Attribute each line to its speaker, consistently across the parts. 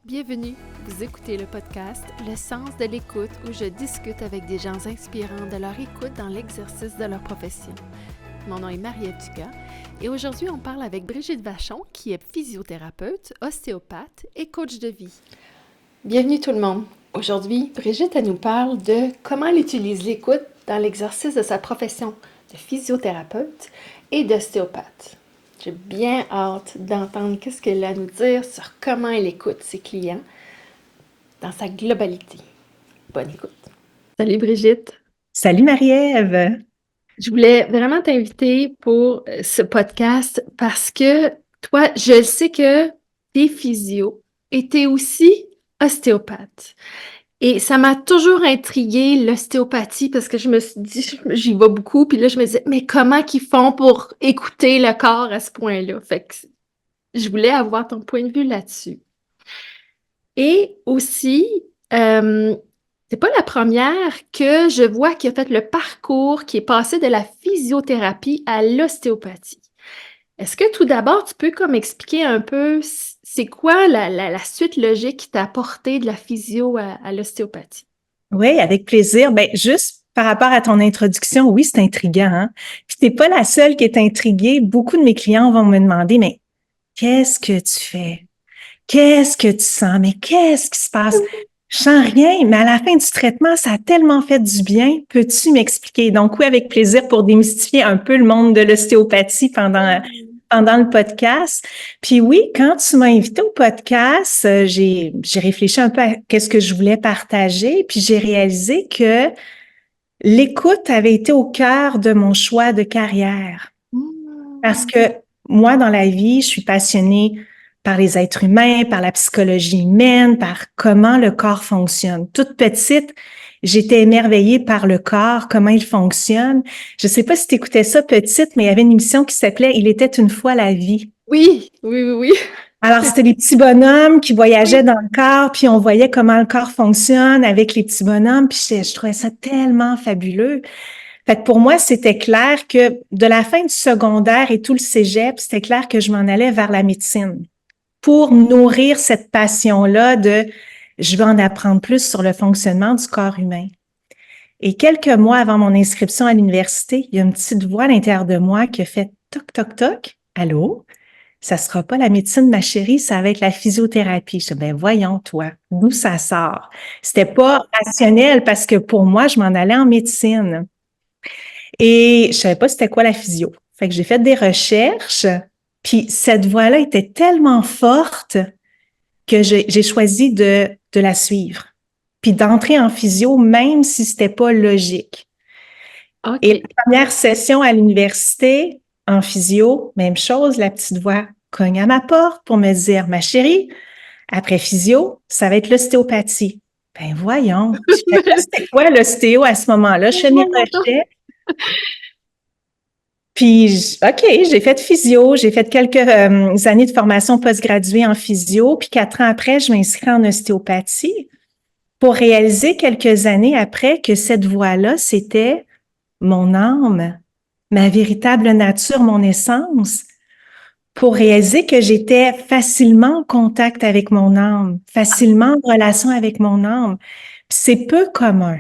Speaker 1: Bienvenue, vous écoutez le podcast Le sens de l'écoute où je discute avec des gens inspirants de leur écoute dans l'exercice de leur profession. Mon nom est Marie-Ève Dugas et aujourd'hui on parle avec Brigitte Vachon qui est physiothérapeute, ostéopathe et coach de vie. Bienvenue tout le monde. Aujourd'hui, Brigitte elle nous parle de comment elle utilise l'écoute dans l'exercice de sa profession de physiothérapeute et d'ostéopathe. J'ai bien hâte d'entendre qu'est-ce qu'elle a à nous dire sur comment elle écoute ses clients dans sa globalité. Bonne écoute. Salut Brigitte.
Speaker 2: Salut Marie-Ève.
Speaker 1: Je voulais vraiment t'inviter pour ce podcast parce que toi, je sais que t'es physio et t'es aussi ostéopathe. Et ça m'a toujours intriguée, l'ostéopathie, parce que je me suis dit, j'y vais beaucoup, puis là, je me disais, mais comment qu'ils font pour écouter le corps à ce point-là? Fait que je voulais avoir ton point de vue là-dessus. Et aussi, c'est pas la première que je vois qui a fait le parcours, qui est passé de la physiothérapie à l'ostéopathie. Est-ce que tout d'abord, tu peux comme expliquer un peu c'est quoi la suite logique qui t'a apporté de la physio à l'ostéopathie?
Speaker 2: Oui, avec plaisir. Ben, juste par rapport à ton introduction, oui, c'est intriguant, hein? Puis t'es pas la seule qui est intriguée. Beaucoup de mes clients vont me demander, mais qu'est-ce que tu fais? Qu'est-ce que tu sens? Mais qu'est-ce qui se passe? Je sens rien, mais à la fin du traitement, ça a tellement fait du bien. Peux-tu m'expliquer? Donc, oui, avec plaisir pour démystifier un peu le monde de l'ostéopathie pendant le podcast. Puis oui, quand tu m'as invité au podcast, j'ai réfléchi un peu à qu'est-ce que je voulais partager, puis j'ai réalisé que l'écoute avait été au cœur de mon choix de carrière. Parce que moi, dans la vie, je suis passionnée par les êtres humains, par la psychologie humaine, par comment le corps fonctionne. Toute petite, j'étais émerveillée par le corps, comment il fonctionne. Je sais pas si tu écoutais ça petite, mais il y avait une émission qui s'appelait « Il était une fois la vie ».
Speaker 1: Oui, oui, oui, oui.
Speaker 2: Alors, c'était les petits bonhommes qui voyageaient dans le corps, puis on voyait comment le corps fonctionne avec les petits bonhommes, puis je trouvais ça tellement fabuleux. Fait que pour moi, c'était clair que de la fin du secondaire et tout le cégep, c'était clair que je m'en allais vers la médecine pour nourrir cette passion-là de je veux en apprendre plus sur le fonctionnement du corps humain. Et quelques mois avant mon inscription à l'université, il y a une petite voix à l'intérieur de moi qui a fait toc, toc, toc. Allô? Ça sera pas la médecine, ma chérie, ça va être la physiothérapie. Je dis, ben voyons, toi, d'où ça sort? C'était pas rationnel parce que pour moi, je m'en allais en médecine. Et je savais pas c'était quoi la physio. Fait que j'ai fait des recherches, puis cette voix-là était tellement forte que j'ai choisi de la suivre, puis d'entrer en physio, même si c'était pas logique. Et
Speaker 1: OK.
Speaker 2: la première session à l'université, en physio, même chose, la petite voix cogne à ma porte pour me dire, ma chérie, après physio, ça va être l'ostéopathie. Ben voyons. Je savais pas c'était quoi l'ostéo à ce moment-là. Je fais mes
Speaker 1: Voyons donc.
Speaker 2: recherches. Puis, OK, j'ai fait physio, j'ai fait quelques années de formation postgraduée en physio, puis 4 ans après, je m'inscris en ostéopathie pour réaliser quelques années après que cette voie-là, c'était mon âme, ma véritable nature, mon essence, pour réaliser que j'étais facilement en contact avec mon âme, facilement en relation avec mon âme. Puis c'est peu commun.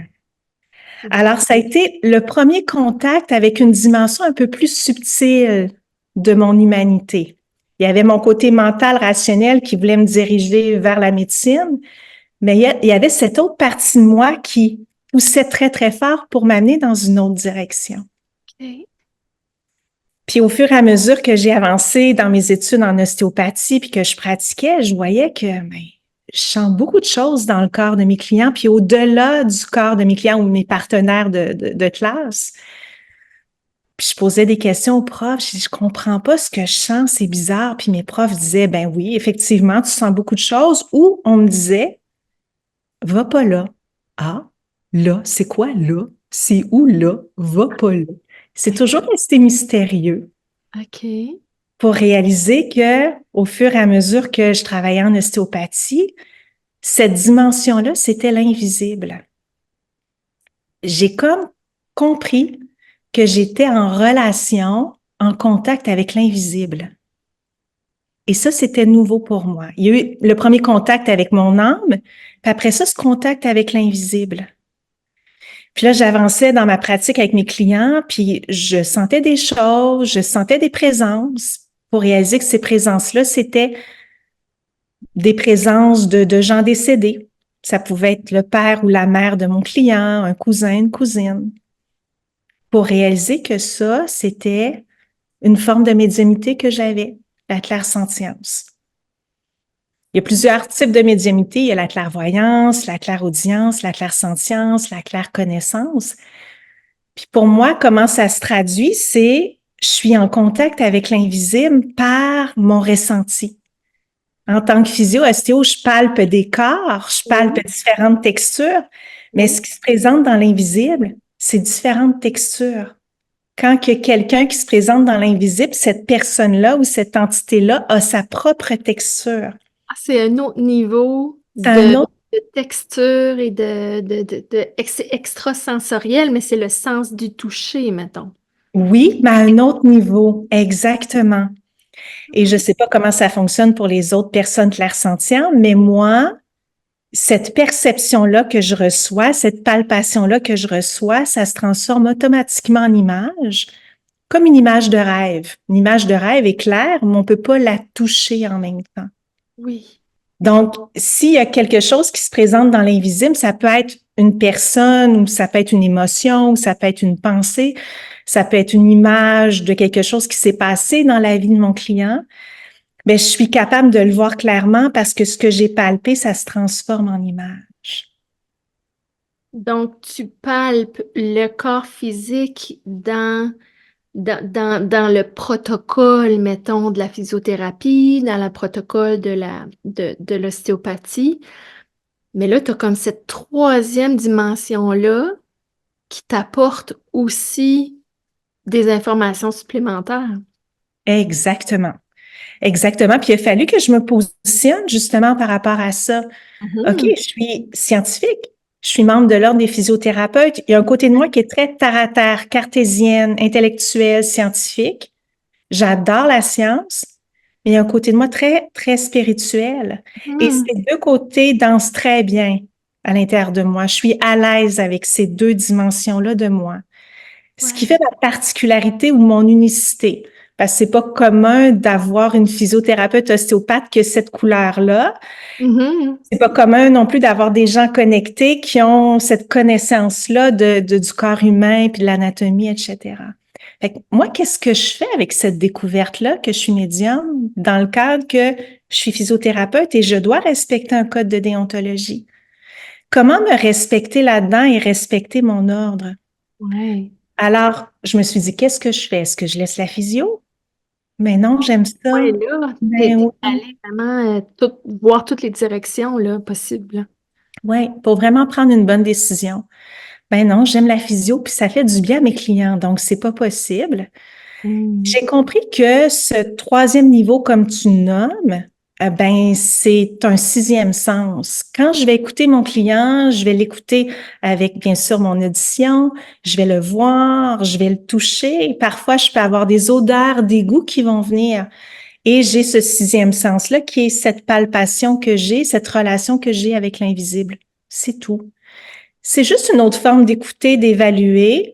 Speaker 2: Alors, ça a été le premier contact avec une dimension un peu plus subtile de mon humanité. Il y avait mon côté mental, rationnel qui voulait me diriger vers la médecine, mais il y avait cette autre partie de moi qui poussait très, très fort pour m'amener dans une autre direction.
Speaker 1: OK.
Speaker 2: Puis au fur et à mesure que j'ai avancé dans mes études en ostéopathie puis que je pratiquais, je voyais que je sens beaucoup de choses dans le corps de mes clients, puis au-delà du corps de mes clients ou mes partenaires de classe. Puis je posais des questions aux profs, je dis, je comprends pas ce que je sens, c'est bizarre. Puis mes profs disaient, ben oui, effectivement, tu sens beaucoup de choses. Ou on me disait, va pas là. Ah, là, c'est quoi là? C'est où là? Va pas là. C'est toujours resté mystérieux
Speaker 1: OK.
Speaker 2: pour réaliser que, au fur et à mesure que je travaillais en ostéopathie, cette dimension-là, c'était l'invisible. J'ai comme compris que j'étais en relation, en contact avec l'invisible. Et ça, c'était nouveau pour moi. Il y a eu le premier contact avec mon âme, puis après ça, ce contact avec l'invisible. Puis là, j'avançais dans ma pratique avec mes clients, puis je sentais des choses, je sentais des présences pour réaliser que ces présences-là, c'était des présences de gens décédés. Ça pouvait être le père ou la mère de mon client, un cousin, une cousine. Pour réaliser que ça, c'était une forme de médiumnité que j'avais, la clairsentience. Il y a plusieurs types de médiumnité. Il y a la clairvoyance, la clairaudience, la clairsentience, la clairconnaissance. Puis pour moi, comment ça se traduit, c'est je suis en contact avec l'invisible par mon ressenti. En tant que physio-ostéo, je palpe des corps, je palpe
Speaker 1: Oui,
Speaker 2: différentes textures, mais ce
Speaker 1: oui.
Speaker 2: qui se présente dans l'invisible, c'est différentes textures. Quand il y a quelqu'un qui se présente dans l'invisible, cette personne-là ou cette entité-là a sa propre texture.
Speaker 1: Ah, c'est un autre niveau
Speaker 2: C'est un autre,
Speaker 1: de texture et extrasensoriel, mais c'est le sens du toucher, mettons.
Speaker 2: oui, mais à un autre niveau, exactement. Et je sais pas comment ça fonctionne pour les autres personnes clairsentientes, mais moi, cette perception-là que je reçois, cette palpation-là que je reçois, ça se transforme automatiquement en image, comme une image de rêve. Une image de rêve est claire, mais on peut pas la toucher en même temps.
Speaker 1: Oui.
Speaker 2: Donc, s'il y a quelque chose qui se présente dans l'invisible, ça peut être une personne, ou ça peut être une émotion, ou ça peut être une pensée, ça peut être une image de quelque chose qui s'est passé dans la vie de mon client. Mais je suis capable de le voir clairement parce que ce que j'ai palpé, ça se transforme en image.
Speaker 1: Donc, tu palpes le corps physique dans le protocole, mettons, de la physiothérapie, dans le protocole de l'ostéopathie. Mais là, tu as comme cette troisième dimension-là qui t'apporte aussi des informations supplémentaires.
Speaker 2: Exactement. Exactement. Puis il a fallu que je me positionne justement par rapport à ça. OK,
Speaker 1: Mhm.
Speaker 2: je suis scientifique. Je suis membre de l'Ordre des physiothérapeutes. Il y a un côté de moi qui est très terre à terre, cartésienne, intellectuelle, scientifique. J'adore la science, mais il y a un côté de moi très, très spirituel. Et
Speaker 1: Mhm.
Speaker 2: ces deux côtés dansent très bien à l'intérieur de moi. Je suis à l'aise avec ces deux dimensions-là de moi. Ce qui fait
Speaker 1: Ouais.
Speaker 2: ma particularité ou mon unicité. Parce que c'est pas commun d'avoir une physiothérapeute ostéopathe que cette couleur-là.
Speaker 1: Mhm.
Speaker 2: C'est pas commun non plus d'avoir des gens connectés qui ont cette connaissance-là du corps humain puis de l'anatomie, etc. Fait que moi, qu'est-ce que je fais avec cette découverte-là que je suis médium dans le cadre que je suis physiothérapeute et je dois respecter un code de déontologie? Comment me respecter là-dedans et respecter mon ordre?
Speaker 1: Ouais.
Speaker 2: Alors, je me suis dit, qu'est-ce que je fais? Est-ce que je laisse la physio? Mais non, j'aime ça.
Speaker 1: Ouais, là,
Speaker 2: Ben
Speaker 1: t'es
Speaker 2: oui.
Speaker 1: allé vraiment voir toutes les directions là, possibles.
Speaker 2: Ouais, pour vraiment prendre une bonne décision. Ben non, j'aime la physio, puis ça fait du bien à mes clients, donc c'est pas possible.
Speaker 1: Mm.
Speaker 2: J'ai compris que ce troisième niveau, comme tu nommes, ben c'est un sixième sens. Quand je vais écouter mon client, je vais l'écouter avec bien sûr mon audition, je vais le voir, je vais le toucher. Parfois, je peux avoir des odeurs, des goûts qui vont venir. Et j'ai ce sixième sens-là qui est cette palpation que j'ai, cette relation que j'ai avec l'invisible. C'est tout. C'est juste une autre forme d'écouter, d'évaluer,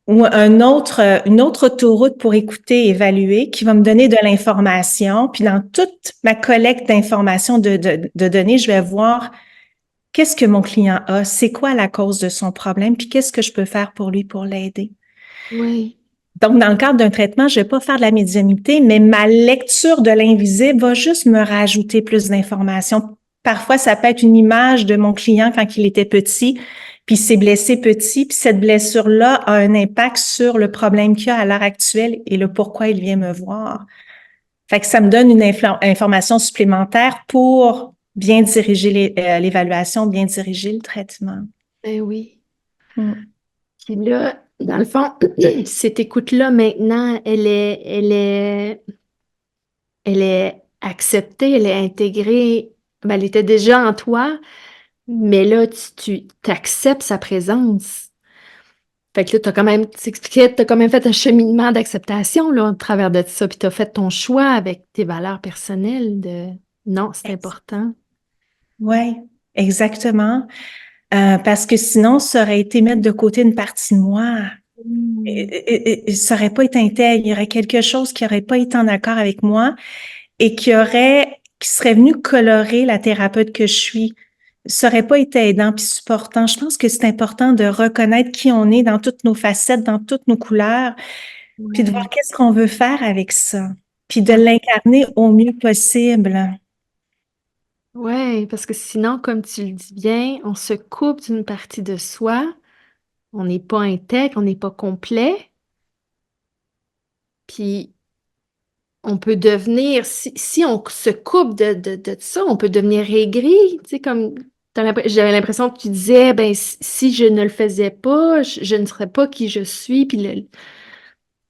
Speaker 2: ou une autre autoroute pour écouter et évaluer qui va me donner de l'information. Puis dans toute ma collecte d'informations, de données, je vais voir qu'est-ce que mon client a, c'est quoi la cause de son problème, puis qu'est-ce que je peux faire pour lui pour l'aider.
Speaker 1: Oui.
Speaker 2: Donc, dans le cadre d'un traitement, je vais pas faire de la médiumnité, mais ma lecture de l'invisible va juste me rajouter plus d'informations. Parfois, ça peut être une image de mon client quand il était petit, puis il s'est blessé petit, puis cette blessure-là a un impact sur le problème qu'il a à l'heure actuelle et le pourquoi il vient me voir. Fait que ça me donne une information supplémentaire pour bien diriger l'évaluation, bien diriger le traitement.
Speaker 1: Ben oui.
Speaker 2: Mm.
Speaker 1: Puis là, dans le fond, cette écoute-là, maintenant, elle est acceptée, elle est intégrée. Ben, elle était déjà en toi, mais là, tu acceptes sa présence. Fait que là, t'as quand même, tu expliquais, t'as quand même fait un cheminement d'acceptation, là, au travers de ça, puis t'as fait ton choix avec tes valeurs personnelles de non, c'est important.
Speaker 2: Oui, exactement. Parce que sinon, ça aurait été mettre de côté une partie de moi.
Speaker 1: Mm.
Speaker 2: Ça aurait pas été intègre. Il y aurait quelque chose qui aurait pas été en accord avec moi et qui serait venu colorer la thérapeute que je suis. Ça aurait pas été aidant puis supportant. Je pense que c'est important de reconnaître qui on est dans toutes nos facettes, dans toutes nos couleurs, puis de voir
Speaker 1: Ouais.
Speaker 2: qu'est-ce qu'on veut faire avec ça, puis de
Speaker 1: Ah,
Speaker 2: l'incarner au mieux possible.
Speaker 1: ouais, parce que sinon, comme tu le dis bien, on se coupe d'une partie de soi, on n'est pas intègre, on n'est pas complet, puis on peut devenir, si on se coupe de ça, on peut devenir aigri, tu sais, comme j'avais l'impression que tu disais, ben si je ne le faisais pas, je ne serais pas qui je suis, puis il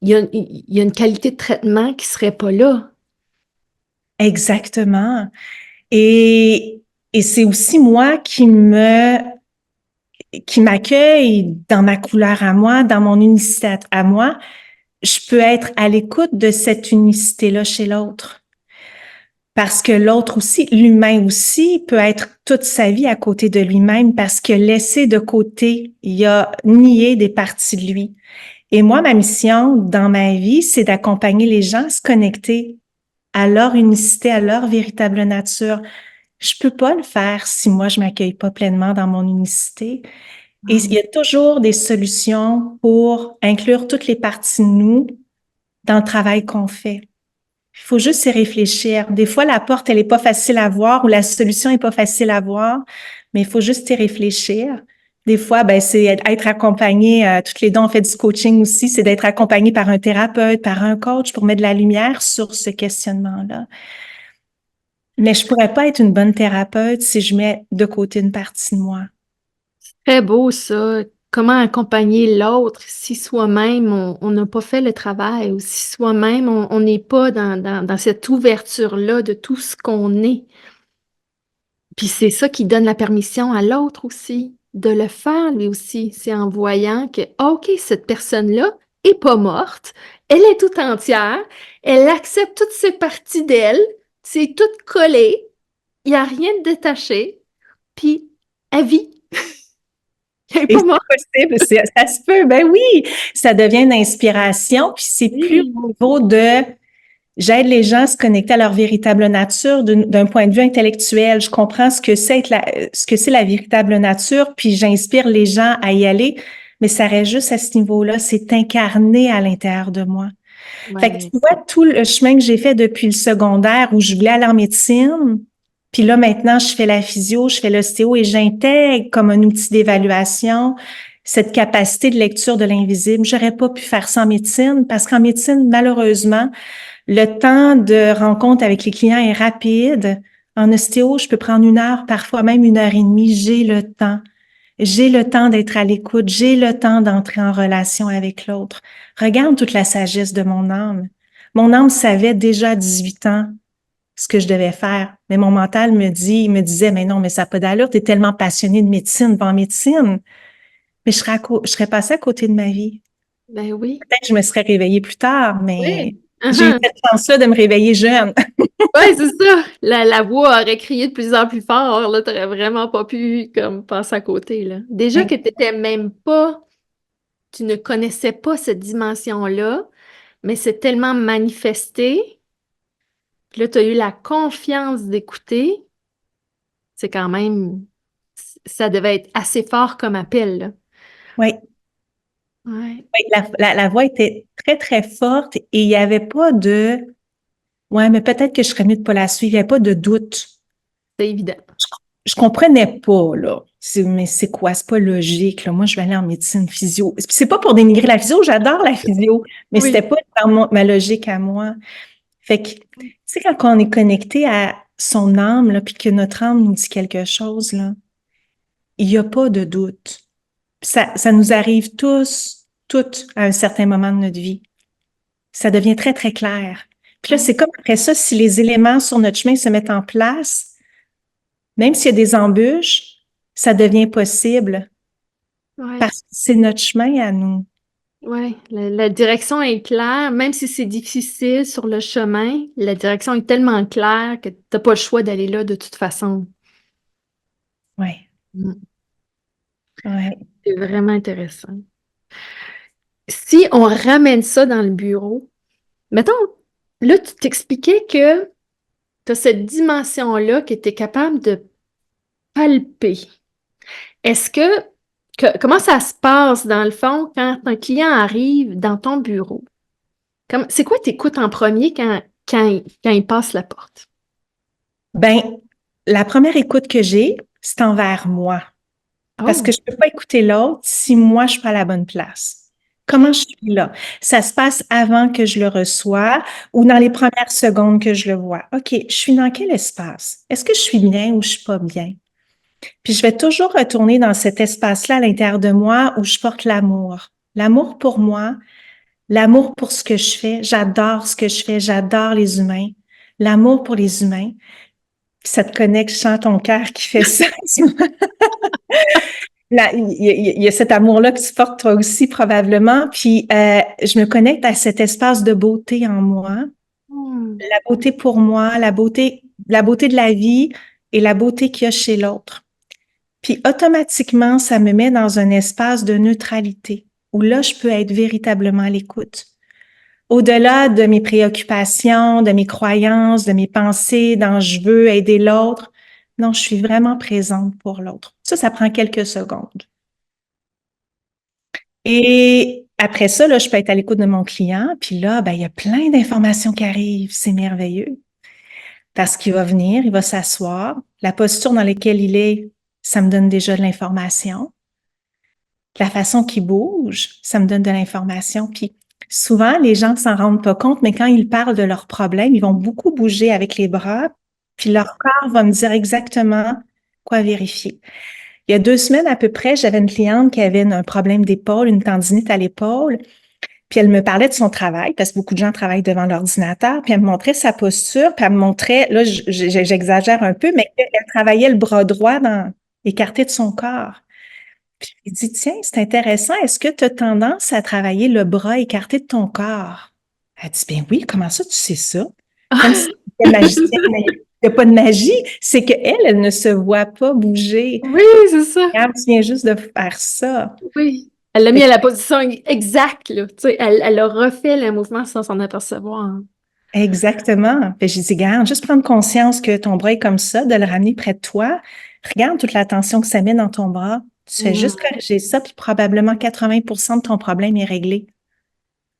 Speaker 1: y a une qualité de traitement qui serait pas là.
Speaker 2: Exactement. Et c'est aussi moi qui m'accueille dans ma couleur à moi, dans mon unicité à moi. Je peux être à l'écoute de cette unicité-là chez l'autre. Parce que l'autre aussi, l'humain aussi, peut être toute sa vie à côté de lui-même parce que laissé de côté, il a nié des parties de lui. Et moi, ma mission dans ma vie, c'est d'accompagner les gens à se connecter à leur unicité, à leur véritable nature. Je peux pas le faire si moi, je m'accueille pas pleinement dans mon unicité. Et il y a toujours des solutions pour inclure toutes les parties de nous dans le travail qu'on fait. Il faut juste y réfléchir. Des fois, la porte, elle est pas facile à voir ou la solution est pas facile à voir, mais il faut juste y réfléchir. Des fois, ben, c'est être accompagné, toutes les deux, on fait du coaching aussi, c'est d'être accompagné par un thérapeute, par un coach pour mettre de la lumière sur ce questionnement-là. Mais je pourrais pas être une bonne thérapeute si je mets de côté une partie de moi.
Speaker 1: Très beau ça. Comment accompagner l'autre si soi-même on n'a pas fait le travail ou si soi-même on n'est pas dans cette ouverture-là de tout ce qu'on est. Puis c'est ça qui donne la permission à l'autre aussi de le faire lui aussi. C'est en voyant que, ah, OK, cette personne-là est pas morte, elle est toute entière, elle accepte toutes ces parties d'elle, c'est tout collé, il n'y a rien de détaché, puis elle vit, elle est
Speaker 2: Et
Speaker 1: pas
Speaker 2: c'est
Speaker 1: morte.
Speaker 2: possible, ça se peut, ben oui, ça devient une inspiration, puis c'est plus
Speaker 1: Oui.
Speaker 2: au niveau de j'aide les gens à se connecter à leur véritable nature d'un point de vue intellectuel. Je comprends ce que c'est la véritable nature, puis j'inspire les gens à y aller, mais ça reste juste à ce niveau-là, c'est incarné à l'intérieur de moi. Fait que tu
Speaker 1: Ouais.
Speaker 2: vois tout le chemin que j'ai fait depuis le secondaire où je voulais aller en médecine, puis là maintenant je fais la physio, je fais l'ostéo et j'intègre comme un outil d'évaluation cette capacité de lecture de l'invisible. J'aurais pas pu faire ça en médecine parce qu'en médecine, malheureusement, le temps de rencontre avec les clients est rapide. En ostéo, je peux prendre 1 heure, parfois même 1 heure et demie. J'ai le temps. J'ai le temps d'être à l'écoute. J'ai le temps d'entrer en relation avec l'autre. Regarde toute la sagesse de mon âme. Mon âme savait déjà à 18 ans ce que je devais faire. Mais mon mental me disait, mais non, mais ça n'a pas d'allure. Tu es tellement passionné de médecine, va en médecine. Mais je serais passée à côté de ma vie.
Speaker 1: Ben oui.
Speaker 2: Peut-être que je me serais réveillée plus tard, mais
Speaker 1: Oui.
Speaker 2: j'ai eu
Speaker 1: Uh-huh.
Speaker 2: cette chance-là de me réveiller jeune.
Speaker 1: Ouais, c'est ça. La voix aurait crié de plus en plus fort. Là, t'aurais vraiment pas pu comme passer à côté, là. Déjà que t'étais même pas, tu ne connaissais pas cette dimension-là, mais c'est tellement manifesté. Puis là, tu as eu la confiance d'écouter. C'est quand même, ça devait être assez fort comme appel, là.
Speaker 2: Oui,
Speaker 1: Ouais,
Speaker 2: oui, la voix était très, très forte et il n'y avait pas de ouais, mais peut-être que je serais mieux de pas la suivre. Il n'y avait pas de doute.
Speaker 1: c'est évident.
Speaker 2: Je comprenais pas, là. Mais c'est quoi? C'est pas logique, là. Moi, je vais aller en médecine physio. C'est pas pour dénigrer la physio, j'adore la physio, mais c'était
Speaker 1: Oui.
Speaker 2: pas dans ma logique à moi. Fait que, tu sais, quand on est connecté à son âme, là, puis que notre âme nous dit quelque chose, là, il n'y a pas de doute. Ça nous arrive toutes, à un certain moment de notre vie. Ça devient très, très clair. Puis là,
Speaker 1: Ouais.
Speaker 2: c'est comme après ça, si les éléments sur notre chemin se mettent en place, même s'il y a des embûches, ça devient possible
Speaker 1: Ouais.
Speaker 2: parce que c'est notre chemin à nous.
Speaker 1: Ouais, la direction est claire, même si c'est difficile sur le chemin, la direction est tellement claire que t'as pas le choix d'aller là de toute façon.
Speaker 2: Ouais,
Speaker 1: Mmh.
Speaker 2: ouais.
Speaker 1: C'est vraiment intéressant. Si on ramène ça dans le bureau, mettons, là, tu t'expliquais que tu as cette dimension-là que tu es capable de palper. Est-ce comment ça se passe dans le fond quand un client arrive dans ton bureau? C'est quoi tu écoutes en premier quand il passe la porte?
Speaker 2: Ben, la première écoute que j'ai, c'est envers moi. Parce que
Speaker 1: Oh!
Speaker 2: je peux pas écouter l'autre si moi, je suis pas à la bonne place. Comment
Speaker 1: OK.
Speaker 2: je suis là? Ça se passe avant que je le reçois ou dans les premières secondes que je le vois. OK, je suis dans quel espace? Est-ce que je suis bien ou je suis pas bien? Puis je vais toujours retourner dans cet espace-là à l'intérieur de moi où je porte l'amour. L'amour pour moi, l'amour pour ce que je fais. J'adore ce que je fais. J'adore les humains. L'amour pour les humains. Puis ça te connecte, je sens ton cœur qui fait ça. Là, il y a cet amour-là que tu portes toi aussi probablement. Puis je me connecte à cet espace de beauté en moi,
Speaker 1: Mmh.
Speaker 2: la beauté pour moi, la beauté de la vie et la beauté qu'il y a chez l'autre. Puis automatiquement, ça me met dans un espace de neutralité où là, je peux être véritablement à l'écoute. Au-delà de mes préoccupations, de mes croyances, de mes pensées, dans je veux aider l'autre, non, je suis vraiment présente pour l'autre. Ça prend quelques secondes. Et après ça, là, je peux être à l'écoute de mon client, puis là, ben, il y a plein d'informations qui arrivent. C'est merveilleux. Parce qu'il va venir, il va s'asseoir. La posture dans laquelle il est, ça me donne déjà de l'information. La façon qu'il bouge, ça me donne de l'information. Puis souvent, les gens ne s'en rendent pas compte, mais quand ils parlent de leurs problèmes, ils vont beaucoup bouger avec les bras, puis leur corps va me dire exactement quoi vérifier. Il y a 2 semaines à peu près, j'avais une cliente qui avait un problème d'épaule, une tendinite à l'épaule. Puis elle me parlait de son travail, parce que beaucoup de gens travaillent devant l'ordinateur, puis elle me montrait sa posture, puis elle me montrait, là, j'exagère un peu, mais elle travaillait le bras droit écarté de son corps. Puis il dit, tiens, c'est intéressant, est-ce que tu as tendance à travailler le bras écarté de ton corps? Elle dit, ben oui, comment ça, tu sais ça? Comme si c'était magicienne, mais il n'y a pas de magie, c'est qu'elle, elle ne se voit pas bouger.
Speaker 1: Oui, c'est ça.
Speaker 2: Regarde, tu viens juste de faire ça.
Speaker 1: Oui. Elle l'a mis à la position exacte, là. Tu sais, elle a refait le mouvement sans s'en apercevoir, hein.
Speaker 2: Exactement. Puis j'ai dit, regarde, juste prendre conscience que ton bras est comme ça, de le ramener près de toi. Regarde toute la tension que ça met dans ton bras. Tu fais juste
Speaker 1: Mmh.
Speaker 2: corriger ça, puis probablement 80% de ton problème est réglé.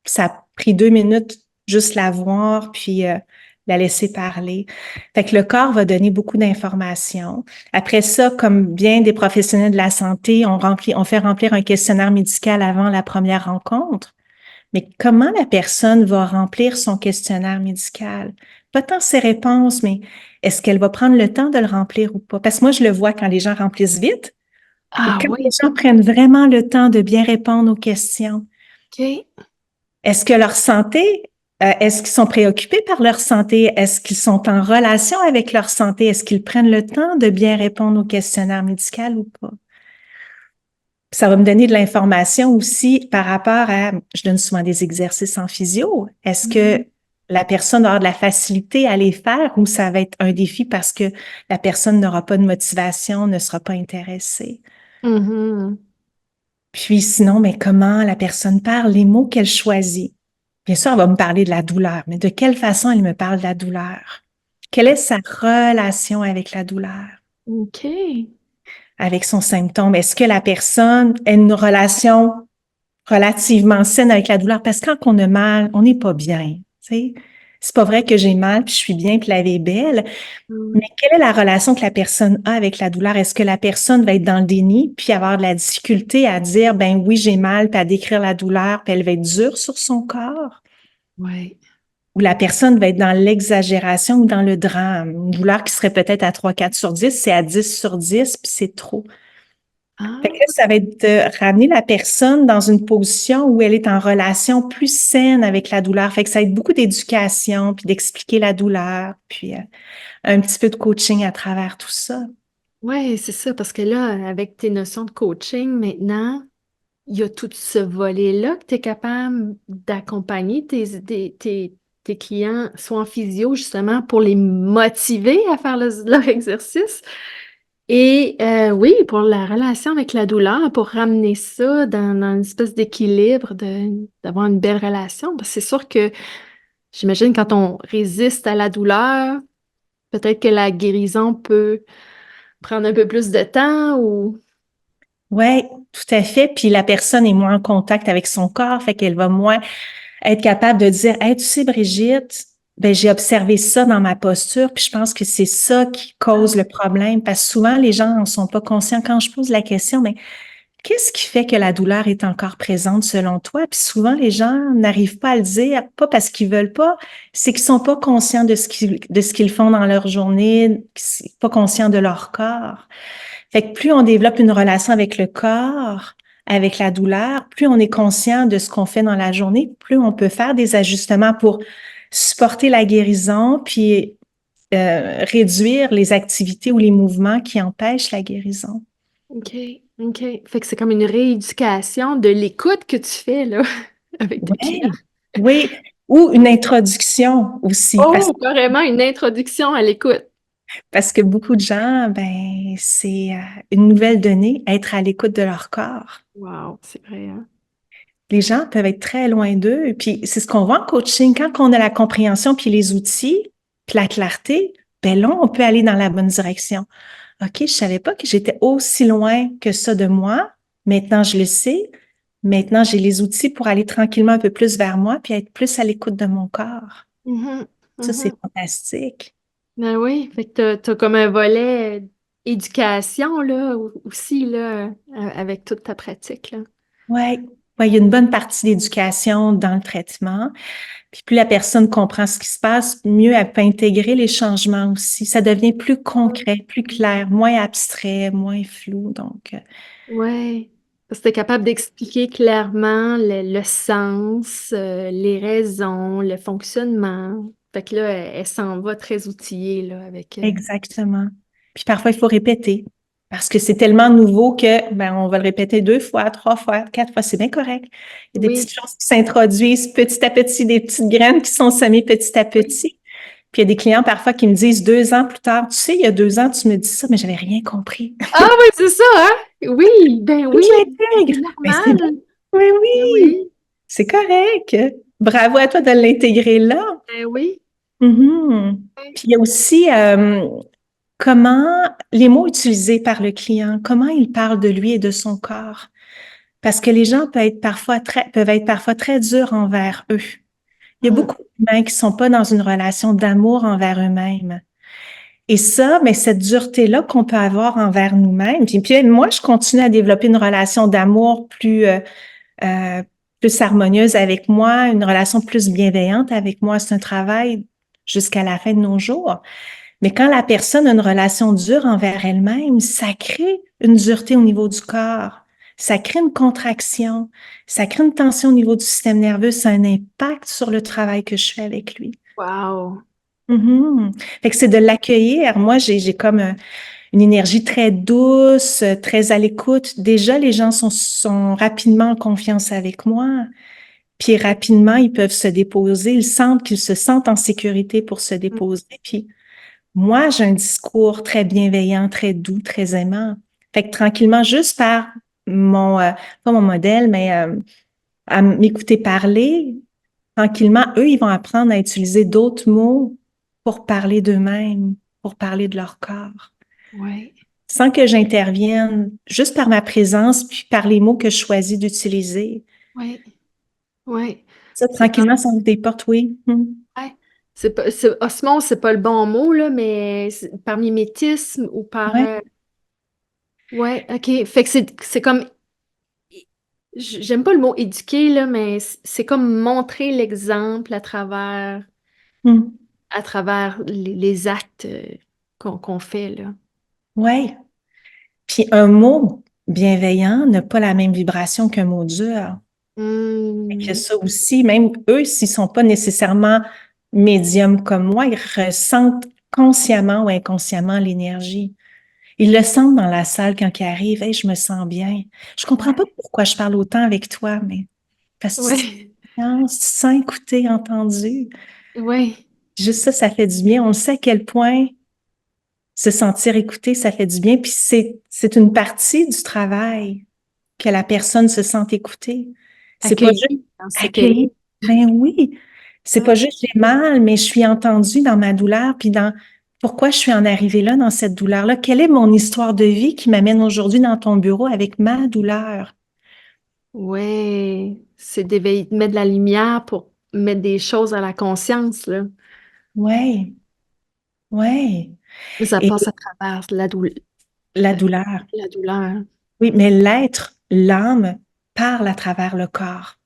Speaker 2: Puis ça a pris 2 minutes juste la voir, puis la laisser parler. Fait que le corps va donner beaucoup d'informations. Après ça, comme bien des professionnels de la santé, on fait remplir un questionnaire médical avant la première rencontre. Mais comment la personne va remplir son questionnaire médical? Pas tant ses réponses, mais est-ce qu'elle va prendre le temps de le remplir ou pas? Parce que moi, je le vois quand les gens remplissent vite ou
Speaker 1: Ah
Speaker 2: quand les
Speaker 1: oui,
Speaker 2: gens prennent vraiment le temps de bien répondre aux questions.
Speaker 1: OK.
Speaker 2: Est-ce que leur santé, est-ce qu'ils sont préoccupés par leur santé? Est-ce qu'ils sont en relation avec leur santé? Est-ce qu'ils prennent le temps de bien répondre au questionnaire médical ou pas? Ça va me donner de l'information aussi par rapport à, je donne souvent des exercices en physio. Est-ce
Speaker 1: Mmh.
Speaker 2: que la personne va avoir de la facilité à les faire ou ça va être un défi parce que la personne n'aura pas de motivation, ne sera pas intéressée?
Speaker 1: Mmh.
Speaker 2: Puis sinon, mais comment la personne parle, les mots qu'elle choisit? Bien sûr, elle va me parler de la douleur, mais de quelle façon elle me parle de la douleur? Quelle est sa relation avec la douleur,
Speaker 1: OK.
Speaker 2: avec son symptôme? Est-ce que la personne a une relation relativement saine avec la douleur? Parce que quand on a mal, on n'est pas bien. Tu sais? C'est pas vrai que j'ai mal, puis je suis bien, puis la vie est belle.
Speaker 1: Mmh.
Speaker 2: Mais quelle est la relation que la personne a avec la douleur? Est-ce que la personne va être dans le déni, puis avoir de la difficulté à dire, ben oui, j'ai mal, puis à décrire la douleur, puis elle va être dure sur son corps?
Speaker 1: Ouais.
Speaker 2: Ou la personne va être dans l'exagération ou dans le drame? Une douleur qui serait peut-être à 3, 4 sur 10, c'est à 10 sur 10, puis c'est trop. Fait que là,
Speaker 1: Ah!
Speaker 2: ça va être de ramener la personne dans une position où elle est en relation plus saine avec la douleur. Fait que ça va être beaucoup d'éducation, puis d'expliquer la douleur, puis un petit peu de coaching à travers tout ça.
Speaker 1: Ouais, c'est ça, parce que là, avec tes notions de coaching maintenant, il y a tout ce volet-là que tu es capable d'accompagner tes clients, soit en physio, justement, pour les motiver à faire leur exercice. Et oui, pour la relation avec la douleur, pour ramener ça dans une espèce d'équilibre, d'avoir une belle relation. Parce que c'est sûr que j'imagine quand on résiste à la douleur, peut-être que la guérison peut prendre un peu plus de temps ou...
Speaker 2: Ouais, tout à fait. Puis la personne est moins en contact avec son corps, fait qu'elle va moins être capable de dire, hey, tu sais, Brigitte, ben, j'ai observé ça dans ma posture, puis je pense que c'est ça qui cause le problème, parce que souvent, les gens n'en sont pas conscients. Quand je pose la question, mais qu'est-ce qui fait que la douleur est encore présente selon toi? Puis souvent, les gens n'arrivent pas à le dire, pas parce qu'ils veulent pas, c'est qu'ils sont pas conscients de ce qu'ils font dans leur journée, qu'ils sont pas conscients de leur corps. Fait que plus on développe une relation avec le corps, avec la douleur, plus on est conscient de ce qu'on fait dans la journée, plus on peut faire des ajustements pour supporter la guérison, puis réduire les activités ou les mouvements qui empêchent la guérison.
Speaker 1: OK, OK. Fait que c'est comme une rééducation de l'écoute que tu fais, là, avec tes clients.
Speaker 2: Oui, oui, ou une introduction aussi,
Speaker 1: Oh, carrément une introduction à l'écoute.
Speaker 2: parce que beaucoup de gens, ben, c'est une nouvelle donnée, être à l'écoute de leur corps.
Speaker 1: Wow, c'est vrai, hein?
Speaker 2: Les gens peuvent être très loin d'eux. Et puis, c'est ce qu'on voit en coaching. Quand on a la compréhension, puis les outils, puis la clarté, ben là, on peut aller dans la bonne direction. OK, je savais pas que j'étais aussi loin que ça de moi. Maintenant, je le sais. Maintenant, j'ai les outils pour aller tranquillement un peu plus vers moi, puis être plus à l'écoute de mon corps.
Speaker 1: Mhm,
Speaker 2: Ça, c'est
Speaker 1: mhm.
Speaker 2: fantastique.
Speaker 1: Ben oui, fait que t'as comme un volet éducation, là, aussi, là, avec toute ta pratique, là.
Speaker 2: Ouais. Ouais, il y a une bonne partie d'éducation dans le traitement. Puis plus la personne comprend ce qui se passe, mieux elle peut intégrer les changements aussi. Ça devient plus concret, plus clair, moins abstrait, moins flou. Donc,
Speaker 1: Ouais. Parce que t'es capable d'expliquer clairement le sens, les raisons, le fonctionnement. Fait que là, elle s'en va très outillée, là, avec...
Speaker 2: exactement. Puis parfois, il faut répéter parce que c'est tellement nouveau que ben, on va le répéter 2 fois, 3 fois, 4 fois. C'est bien correct. Il y a des
Speaker 1: Oui,
Speaker 2: petites choses qui s'introduisent petit à petit, des petites graines qui sont semées petit à
Speaker 1: oui.
Speaker 2: petit. Puis il y a des clients parfois qui me disent 2 ans plus tard, tu sais, il y a 2 ans, tu me dis ça, mais j'avais rien compris.
Speaker 1: Ah oui, c'est ça, hein? Oui, ben
Speaker 2: Tout
Speaker 1: oui, c'est
Speaker 2: l'intègre. Ben, c'est bon.
Speaker 1: normal.
Speaker 2: Oui,
Speaker 1: Ben
Speaker 2: oui.
Speaker 1: oui,
Speaker 2: C'est correct. Bravo à toi de l'intégrer là.
Speaker 1: ben oui.
Speaker 2: Mhm. Puis il y a aussi comment les mots utilisés par le client, comment il parle de lui et de son corps. Parce que les gens peuvent être parfois très durs envers eux. Il y a
Speaker 1: Mm.
Speaker 2: beaucoup d'humains qui sont pas dans une relation d'amour envers eux-mêmes. Et ça, mais cette dureté-là qu'on peut avoir envers nous-mêmes. Puis moi, je continue à développer une relation d'amour euh, plus harmonieuse avec moi, une relation plus bienveillante avec moi. C'est un travail jusqu'à la fin de nos jours. Mais quand la personne a une relation dure envers elle-même, ça crée une dureté au niveau du corps. Ça crée une contraction. Ça crée une tension au niveau du système nerveux. Ça a un impact sur le travail que je fais avec lui.
Speaker 1: Wow.
Speaker 2: Mhm. Fait que c'est de l'accueillir. Moi, j'ai comme une énergie très douce, très à l'écoute. Déjà, les gens sont rapidement en confiance avec moi. Puis rapidement, ils peuvent se déposer. Ils sentent qu'ils se sentent en sécurité pour se
Speaker 1: Mm.
Speaker 2: déposer. Puis moi, j'ai un discours très bienveillant, très doux, très aimant. Fait que tranquillement, juste par pas mon modèle, mais à m'écouter parler, tranquillement, eux, ils vont apprendre à utiliser d'autres mots pour parler d'eux-mêmes, pour parler de leur corps.
Speaker 1: Ouais,
Speaker 2: Sans que j'intervienne, juste par ma présence, puis par les mots que je choisis d'utiliser.
Speaker 1: ouais, ouais.
Speaker 2: Ça,
Speaker 1: C'est comme,
Speaker 2: tranquillement, ça ouvre des portes, oui.
Speaker 1: ouais. Osmose, c'est pas le bon mot, là, mais par mimétisme ou par...
Speaker 2: Ouais.
Speaker 1: ouais, OK. Fait que c'est comme... J'aime pas le mot éduquer, là, mais c'est comme montrer l'exemple
Speaker 2: Mm.
Speaker 1: à travers les actes qu'on fait, là.
Speaker 2: Ouais. Puis un mot bienveillant n'a pas la même vibration qu'un mot dur. Fait que
Speaker 1: Hmm.
Speaker 2: ça aussi, même eux, s'ils sont pas nécessairement médiums comme moi, ils ressentent consciemment ou inconsciemment l'énergie. Ils le sentent dans la salle quand ils arrivent. Hey, je me sens bien. Je comprends pas
Speaker 1: Ouais.
Speaker 2: pourquoi je parle autant avec toi, mais parce que tu te
Speaker 1: Ouais.
Speaker 2: sens, tu te sens écouté, entendu.
Speaker 1: Ouais.
Speaker 2: Juste ça, ça fait du bien. On sait à quel point se sentir écouté, ça fait du bien. Puis c'est une partie du travail que la personne se sente écoutée. C'est pas juste
Speaker 1: Accueillie dans ce qu'elle
Speaker 2: accueillir.
Speaker 1: est.
Speaker 2: Ben oui. C'est pas
Speaker 1: Ouais.
Speaker 2: juste j'ai mal, mais je suis entendue dans ma douleur, puis dans pourquoi je suis en arrivée là, dans cette douleur-là. Quelle est mon histoire de vie qui m'amène aujourd'hui dans ton bureau avec ma douleur?
Speaker 1: Ouais. C'est d'éveiller, de mettre de la lumière pour mettre des choses à la conscience, là.
Speaker 2: Ouais, ouais.
Speaker 1: Mais ça
Speaker 2: Et
Speaker 1: passe à travers
Speaker 2: la douleur.
Speaker 1: la douleur.
Speaker 2: Oui, mais l'être, l'âme, parle à travers le corps.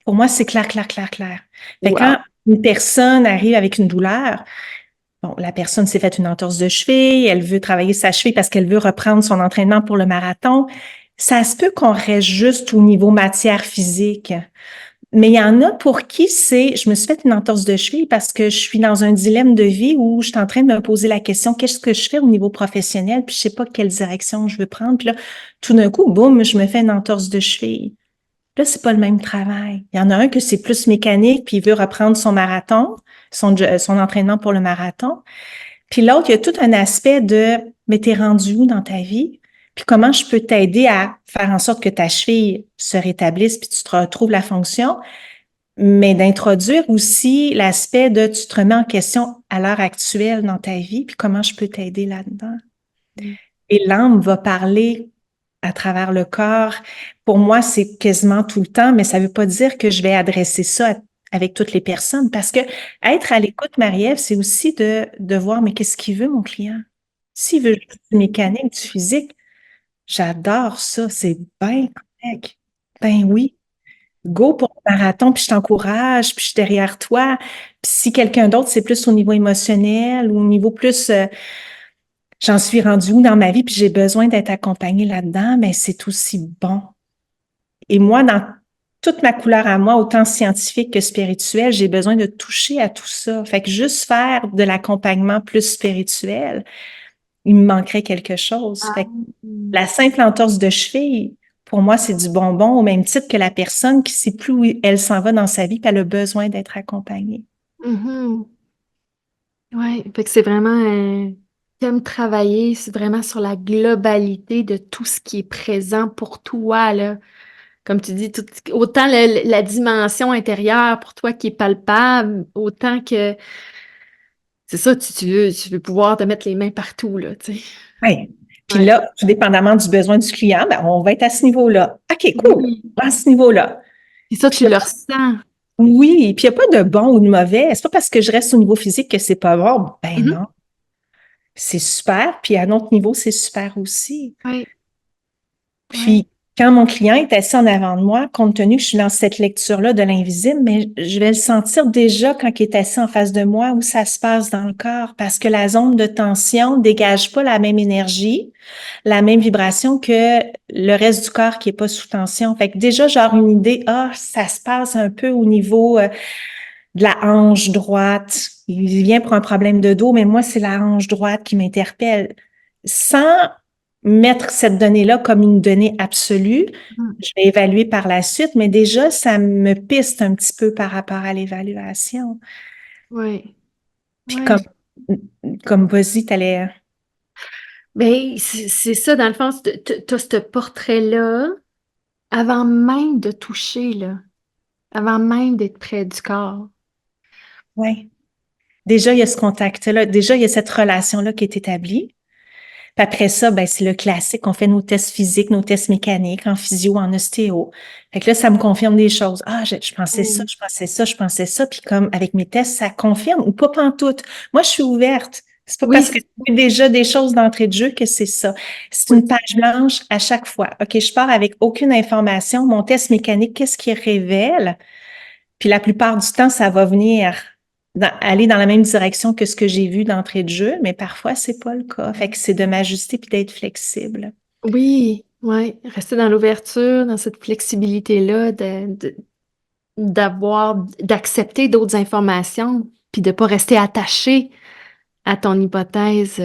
Speaker 2: Pour moi, c'est clair, clair, clair, clair. Fait que quand
Speaker 1: Wow.
Speaker 2: une personne arrive avec une douleur, bon, la personne s'est faite une entorse de cheville, elle veut travailler sa cheville parce qu'elle veut reprendre son entraînement pour le marathon. Ça se peut qu'on reste juste au niveau matière physique. Mais il y en a pour qui c'est, je me suis fait une entorse de cheville parce que je suis dans un dilemme de vie où je suis en train de me poser la question, qu'est-ce que je fais au niveau professionnel, puis je sais pas quelle direction je veux prendre. Puis là, tout d'un coup, boum, je me fais une entorse de cheville. Là, c'est pas le même travail. Il y en a un que c'est plus mécanique, puis il veut reprendre son marathon, son entraînement pour le marathon. Puis l'autre, il y a tout un aspect de, mais t'es rendu où dans ta vie? Puis comment je peux t'aider à faire en sorte que ta cheville se rétablisse, puis tu te retrouves la fonction, mais d'introduire aussi l'aspect de tu te remets en question à l'heure actuelle dans ta vie, puis comment je peux t'aider là-dedans. Et l'âme va parler à travers le corps. Pour moi, c'est quasiment tout le temps, mais ça ne veut pas dire que je vais adresser ça avec toutes les personnes parce que être à l'écoute, Marie-Ève, c'est aussi de voir, mais qu'est-ce qu'il veut, mon client? S'il veut juste du mécanique, du physique, j'adore ça, c'est bien correct. Ben oui, go pour le marathon, puis je t'encourage, puis je suis derrière toi. Puis si quelqu'un d'autre, c'est plus au niveau émotionnel ou au niveau plus j'en suis rendue où dans ma vie, puis j'ai besoin d'être accompagnée là-dedans, mais c'est aussi bon. Et moi, dans toute ma couleur à moi, autant scientifique que spirituelle, j'ai besoin de toucher à tout ça. Fait que juste faire de l'accompagnement plus spirituel, il me manquerait quelque chose. Fait que
Speaker 1: Mm.
Speaker 2: la simple entorse de cheville, pour moi, c'est du bonbon au même titre que la personne qui sait plus où elle s'en va dans sa vie, puis elle a besoin d'être accompagnée.
Speaker 1: Mhm. Ouais, fait que c'est vraiment t'aimes travailler, c'est vraiment sur la globalité de tout ce qui est présent pour toi, là. Comme tu dis, autant la dimension intérieure pour toi qui est palpable, autant que c'est ça, tu veux pouvoir te mettre les mains partout, là, tu sais.
Speaker 2: Oui. Puis
Speaker 1: Ouais.
Speaker 2: là, tout dépendamment du besoin du client, ben, on va être à ce niveau-là. OK, cool.
Speaker 1: Oui.
Speaker 2: À ce niveau-là.
Speaker 1: Et ça,
Speaker 2: Puis
Speaker 1: tu le ressens.
Speaker 2: oui, puis il n'y a pas de bon ou de mauvais. C'est pas parce que je reste au niveau physique que c'est pas bon. Ben
Speaker 1: Mhm.
Speaker 2: non, c'est super. Puis à un autre niveau, c'est super aussi.
Speaker 1: Oui, oui.
Speaker 2: Puis quand mon client est assis en avant de moi, compte tenu que je suis dans cette lecture-là de l'invisible, mais je vais le sentir déjà quand il est assis en face de moi où ça se passe dans le corps parce que la zone de tension dégage pas la même énergie, la même vibration que le reste du corps qui est pas sous tension. Fait que déjà, genre une idée, ah, ça se passe un peu au niveau de la hanche droite. Il vient pour un problème de dos, mais moi, c'est la hanche droite qui m'interpelle. Sans mettre cette donnée-là comme une donnée absolue,
Speaker 1: Mhm.
Speaker 2: je vais évaluer par la suite, mais déjà, ça me piste un petit peu par rapport à l'évaluation.
Speaker 1: Oui,
Speaker 2: Puis
Speaker 1: oui.
Speaker 2: comme vas-y, t'allais...
Speaker 1: Ben, c'est ça, dans le fond, t'as ce portrait-là avant même de toucher, là, avant même d'être près du corps.
Speaker 2: Ouais. Déjà, il y a ce contact-là. Déjà, il y a cette relation-là qui est établie. Puis après ça, ben, c'est le classique. On fait nos tests physiques, nos tests mécaniques en physio, en ostéo. Fait que là, ça me confirme des choses. Ah, je pensais ça,
Speaker 1: Mm.
Speaker 2: je pensais ça, je pensais ça. Puis comme avec mes tests, ça confirme ou pas pantoute. Moi, je suis ouverte. C'est pas parce
Speaker 1: Oui,
Speaker 2: que j'ai déjà des choses d'entrée de jeu que c'est ça. C'est
Speaker 1: oui,
Speaker 2: une page blanche à chaque fois. OK, je pars avec aucune information. Mon test mécanique, qu'est-ce qu'il révèle? Puis la plupart du temps, ça va venir aller dans la même direction que ce que j'ai vu d'entrée de jeu, mais parfois, c'est pas le cas. Fait que c'est de m'ajuster puis d'être flexible.
Speaker 1: oui, oui. Rester dans l'ouverture, dans cette flexibilité-là, d'accepter d'autres informations, puis de pas rester attaché à ton hypothèse.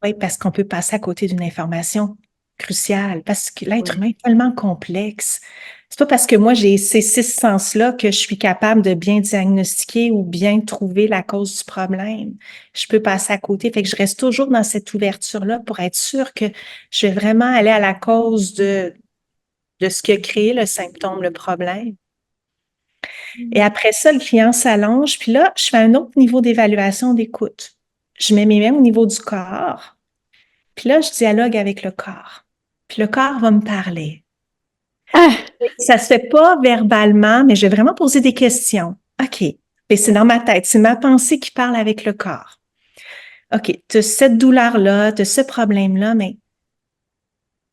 Speaker 2: Oui, parce qu'on peut passer à côté d'une information cruciale, parce que l'être
Speaker 1: Oui.
Speaker 2: humain est tellement complexe. C'est pas parce que moi j'ai ces 6 sens-là que je suis capable de bien diagnostiquer ou bien trouver la cause du problème. Je peux passer à côté. Fait que je reste toujours dans cette ouverture-là pour être sûre que je vais vraiment aller à la cause de ce qui a créé le symptôme, le problème. Et après ça, le client s'allonge, puis là, je fais un autre niveau d'évaluation d'écoute. Je mets mes mains au niveau du corps. Puis là, je dialogue avec le corps. Puis le corps va me parler.
Speaker 1: Ah!
Speaker 2: Ça se fait pas verbalement, mais je vais vraiment poser des questions. OK. Et c'est dans ma tête, c'est ma pensée qui parle avec le corps. OK, tu as cette douleur-là, tu as ce problème-là, mais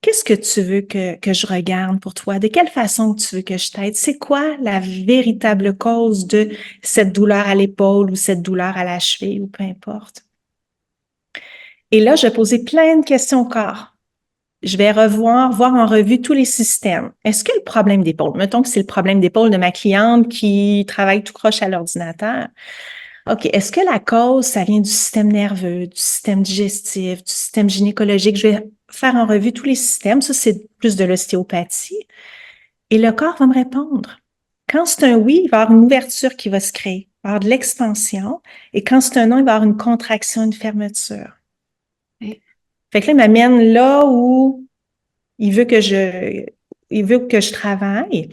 Speaker 2: qu'est-ce que tu veux que je regarde pour toi? De quelle façon tu veux que je t'aide? C'est quoi la véritable cause de cette douleur à l'épaule ou cette douleur à la cheville ou peu importe? Et là, je vais poser plein de questions au corps. Je vais voir en revue tous les systèmes. Est-ce que le problème d'épaule, mettons que c'est le problème d'épaule de ma cliente qui travaille tout croche à l'ordinateur. OK, est-ce que la cause, ça vient du système nerveux, du système digestif, du système gynécologique? Je vais faire en revue tous les systèmes. Ça, c'est plus de l'ostéopathie. Et le corps va me répondre. Quand c'est un oui, il va y avoir une ouverture qui va se créer. Il va y avoir de l'expansion. Et quand c'est un non, il va y avoir une contraction, une fermeture.
Speaker 1: Oui.
Speaker 2: Fait que là, il m'amène là où il veut que il veut que je travaille.